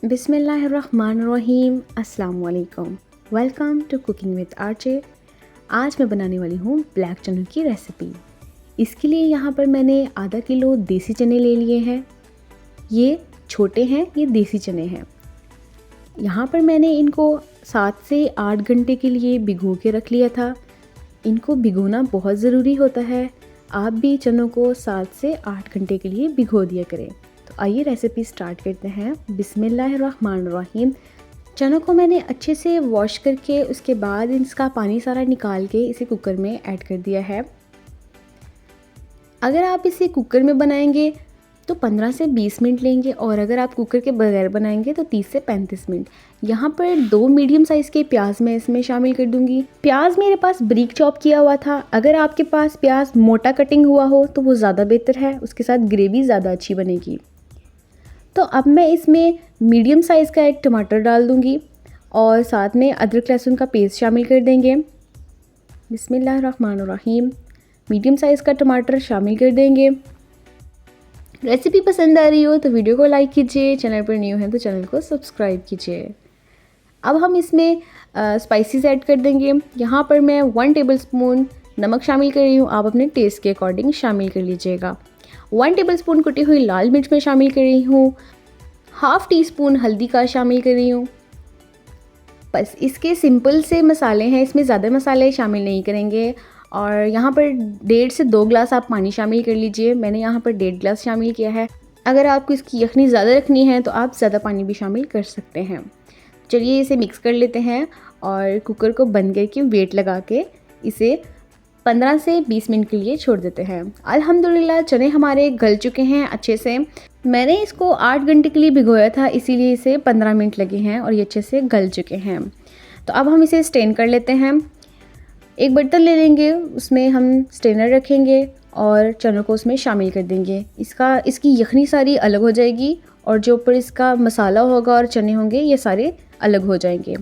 बिस्मिल्लाहिर्रहमानिर्रहीम, अस्सलाम वालेकुम। Welcome to cooking with RJ. आज मैं बनाने वाली हूँ ब्लैक चनों की रेसिपी। इसके लिए यहाँ पर मैंने आधा किलो देसी चने ले लिए हैं। ये छोटे हैं, ये देसी चने हैं। यहाँ पर मैंने इनको 7 से 8 घंटे के लिए भिगो के रख लिया था। इनको भिगोना बहुत ज़रूरी होता है। आप भी चनों को 7 से 8 घंटे के लिए भिगो दिया करें। तो आइए रेसिपी स्टार्ट करते हैं। बिस्मिल्लाहिर्रहमानिर्रहीम। चनों को मैंने अच्छे से वॉश करके उसके बाद इसका पानी सारा निकाल के इसे कुकर में ऐड कर दिया है। अगर आप इसे कुकर में बनाएंगे तो 15 से 20 मिनट लेंगे और अगर आप कुकर के बगैर बनाएंगे तो 30 से 35 मिनट। यहाँ पर 2 मीडियम साइज़ के प्याज मैं इसमें शामिल कर दूंगी। प्याज मेरे पास बारीक चॉप किया हुआ था। अगर आपके पास प्याज मोटा कटिंग हुआ हो तो वो ज़्यादा बेहतर है, उसके साथ ग्रेवी ज़्यादा अच्छी बनेगी। तो अब मैं इसमें मीडियम साइज़ का एक टमाटर डाल दूंगी और साथ में अदरक लहसुन का पेस्ट शामिल कर देंगे। बिस्मिल्लाहिर्रहमानिर्रहीम। मीडियम साइज़ का टमाटर शामिल कर देंगे। रेसिपी पसंद आ रही हो तो वीडियो को लाइक कीजिए, चैनल पर न्यू है तो चैनल को सब्सक्राइब कीजिए। अब हम इसमें स्पाइसेस ऐड कर देंगे। यहाँ पर मैं 1 टेबलस्पून नमक शामिल कर रही हूँ, आप अपने टेस्ट के अकॉर्डिंग शामिल कर लीजिएगा। 1 टेबलस्पून कुटी हुई लाल मिर्च मैं शामिल कर रही हूँ। हाफ़ टी स्पून हल्दी का शामिल कर रही हूँ। बस इसके सिंपल से मसाले हैं, इसमें ज़्यादा मसाले शामिल नहीं करेंगे। और यहाँ पर 1.5 से 2 ग्लास आप पानी शामिल कर लीजिए। मैंने यहाँ पर 1.5 ग्लास शामिल किया है। अगर आपको इसकी यखनी ज़्यादा रखनी है तो आप ज़्यादा पानी भी शामिल कर सकते हैं। चलिए इसे मिक्स कर लेते हैं और कुकर को बंद करके वेट लगा के इसे 15 से 20 मिनट के लिए छोड़ देते हैं। अल्हम्दुलिल्लाह चने हमारे गल चुके हैं अच्छे से। मैंने इसको 8 घंटे के लिए भिगोया था, इसीलिए इसे 15 मिनट लगे हैं और ये अच्छे से गल चुके हैं। तो अब हम इसे स्टेन कर लेते हैं। एक बर्तन ले लेंगे, उसमें हम स्टेनर रखेंगे और चनों को उसमें शामिल कर देंगे। इसकी यखनी सारी अलग हो जाएगी और जो ऊपर इसका मसाला होगा और चने होंगे ये सारे अलग हो जाएंगे।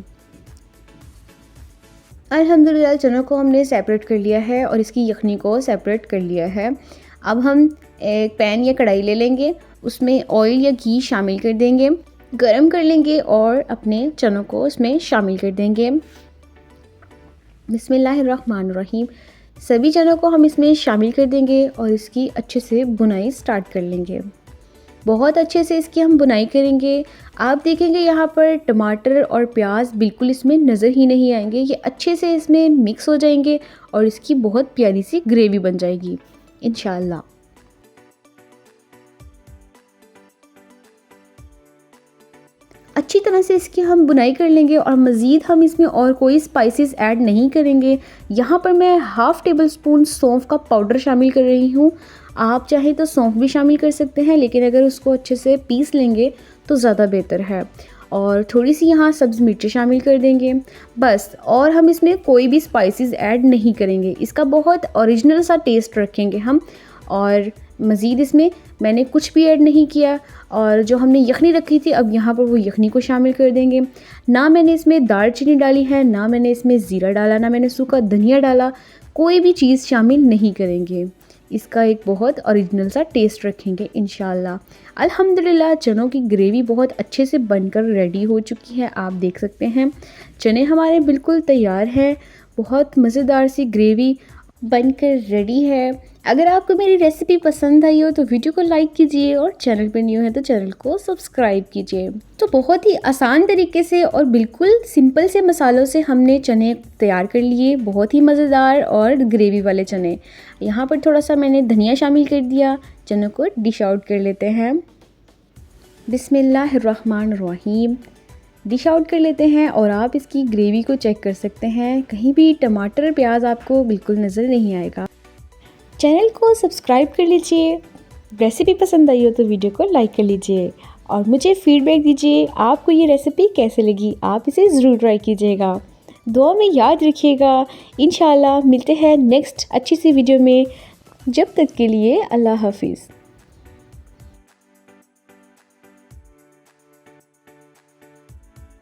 अल्हम्दुलिल्लाह चनों को हमने सेपरेट कर लिया है और इसकी यखनी को सेपरेट कर लिया है। अब हम एक पैन या कढ़ाई ले लेंगे, उसमें ऑयल या घी शामिल कर देंगे, गरम कर लेंगे और अपने चनों को उसमें शामिल कर देंगे। बिस्मिल्लाहिर्रहमानिर्रहीम। सभी चनों को हम इसमें शामिल कर देंगे और इसकी अच्छे से बुनाई स्टार्ट कर लेंगे। बहुत अच्छे से इसकी हम बुनाई करेंगे। आप देखेंगे यहाँ पर टमाटर और प्याज बिल्कुल इसमें नज़र ही नहीं आएंगे, ये अच्छे से इसमें मिक्स हो जाएंगे और इसकी बहुत प्यारी सी ग्रेवी बन जाएगी इंशाल्लाह। अच्छी तरह से इसकी हम बुनाई कर लेंगे और मज़ीद हम इसमें और कोई स्पाइसेस ऐड नहीं करेंगे। यहाँ पर मैं हाफ़ टेबल स्पून सौंफ का पाउडर शामिल कर रही हूँ। आप चाहे तो सौंफ भी शामिल कर सकते हैं, लेकिन अगर उसको अच्छे से पीस लेंगे तो ज़्यादा बेहतर है। और थोड़ी सी यहाँ सब्ज़ मिर्ची शामिल कर देंगे बस। और हम इसमें कोई भी स्पाइसेस ऐड नहीं करेंगे, इसका बहुत ओरिजिनल सा टेस्ट रखेंगे हम। और मज़ीद इसमें मैंने कुछ भी ऐड नहीं किया। और जो हमने यखनी रखी थी अब यहाँ पर वो यखनी को शामिल कर देंगे। ना मैंने इसमें दालचीनी डाली है, ना मैंने इसमें ज़ीरा डाला, ना मैंने सूखा धनिया डाला, कोई भी चीज़ शामिल नहीं करेंगे। इसका एक बहुत ओरिजिनल सा टेस्ट रखेंगे इंशाल्लाह। अल्हम्दुलिल्लाह चनों की ग्रेवी बहुत अच्छे से बनकर रेडी हो चुकी है। आप देख सकते हैं चने हमारे बिल्कुल तैयार हैं। बहुत मज़ेदार सी ग्रेवी बनकर रेडी है। अगर आपको मेरी रेसिपी पसंद आई हो तो वीडियो को लाइक कीजिए और चैनल पर न्यू है तो चैनल को सब्सक्राइब कीजिए। तो बहुत ही आसान तरीके से और बिल्कुल सिंपल से मसालों से हमने चने तैयार कर लिए, बहुत ही मज़ेदार और ग्रेवी वाले चने। यहाँ पर थोड़ा सा मैंने धनिया शामिल कर दिया। चनों को डिश आउट कर लेते हैं। बिस्मिल्लाहिर्रहमानिर्रहीम। डिश आउट कर लेते हैं और आप इसकी ग्रेवी को चेक कर सकते हैं, कहीं भी टमाटर प्याज आपको बिल्कुल नज़र नहीं आएगा। चैनल को सब्सक्राइब कर लीजिए। रेसिपी पसंद आई हो तो वीडियो को लाइक कर लीजिए और मुझे फीडबैक दीजिए आपको ये रेसिपी कैसे लगी। आप इसे ज़रूर ट्राई कीजिएगा। दुआ में याद रखिएगा। इंशाल्लाह मिलते हैं नेक्स्ट अच्छी सी वीडियो में। जब तक के लिए अल्लाह हाफिज़।